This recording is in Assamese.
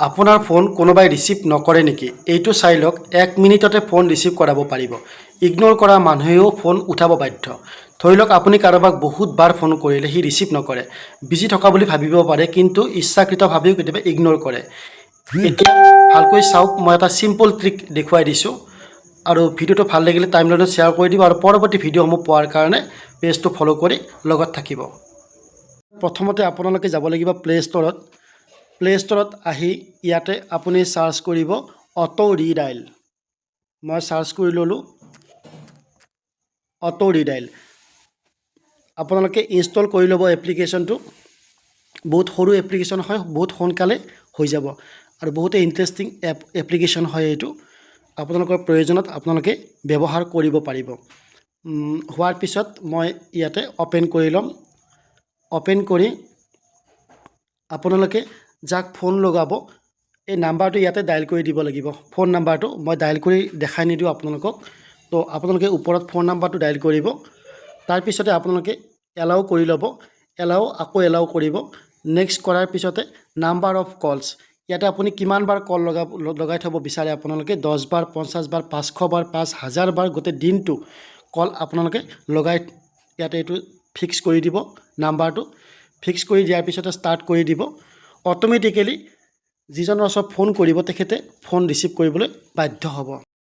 আপোনাৰ ফোন কোনোবাই ৰিচিভ নকৰে নেকি? এইটো চাই লওক, 1 মিনিটতে ফোন ৰিচিভ কৰাব পাৰিব। ইগন'ৰ কৰা মানুহেও ফোন উঠাব বাধ্য। ধৰি লওক আপুনি কাৰোবাক বহুতবাৰ ফোন কৰিলে সি ৰিচিভ নকৰে, বিজি থকা বুলি ভাবিব পাৰে, কিন্তু ইচ্ছাকৃতভাৱেও কেতিয়াবা ইগন'ৰ কৰে। এতিয়া ভালকৈ চাওক, মই এটা চিম্পল ট্ৰিক দেখুৱাই দিছোঁ আৰু ভিডিঅ'টো ভাল লাগিলে টাইমলাইনত শ্বেয়াৰ কৰি দিব আৰু পৰৱৰ্তী ভিডিঅ'সমূহ পোৱাৰ কাৰণে পেজটো ফ'ল' কৰি লগত থাকিব। প্ৰথমতে আপোনালোকে যাব লাগিব প্লে' ষ্ট'ৰত। প্লে' ষ্ট'ৰত আহি ইয়াতে আপুনি চাৰ্চ কৰিব অটো ৰিডাইল। মই চাৰ্চ কৰি ল'লোঁ অটো ৰিডাইল। আপোনালোকে ইনষ্টল কৰি ল'ব এপ্লিকেশ্যনটো। বহুত সৰু এপ্লিকেশ্যন হয়, বহুত সোনকালে হৈ যাব আৰু বহুতে ইণ্টাৰেষ্টিং এপ্লিকেশ্যন হয় এইটো। আপোনালোকৰ প্ৰয়োজনত আপোনালোকে ব্যৱহাৰ কৰিব পাৰিব। হোৱাৰ পিছত মই ইয়াতে অ'পেন কৰি ল'ম। অ'পেন কৰি আপোনালোকে যাক ফোন লগাব এই নাম্বাৰটো ইয়াতে ডায়েল কৰি দিব লাগিব। ফোন নাম্বাৰটো মই ডায়েল কৰি দেখাই নিদিওঁ আপোনালোকক। তো আপোনালোকে ওপৰত ফোন নাম্বাৰটো ডায়েল কৰিব। তাৰপিছতে আপোনালোকে এলাউ কৰি ল'ব। এলাউ আকৌ এলাউ কৰিব। নেক্সট কৰাৰ পিছতে নাম্বাৰ অফ কলছ, ইয়াতে আপুনি কিমান বাৰ কল লগাই থ'ব বিচাৰে আপোনালোকে, 10 বাৰ, 50 বাৰ, 500 বাৰ, 5000 বাৰ, গোটেই দিনটো কল আপোনালোকে লগাই ইয়াতে এইটো ফিক্স কৰি দিব। নাম্বাৰটো ফিক্স কৰি দিয়াৰ পিছতে ষ্টাৰ্ট কৰি দিব। অট'মেটিকেলি যিজনৰ ওচৰত ফোন কৰিব তেখেতে ফোন ৰিচিভ কৰিবলৈ বাধ্য হ'ব।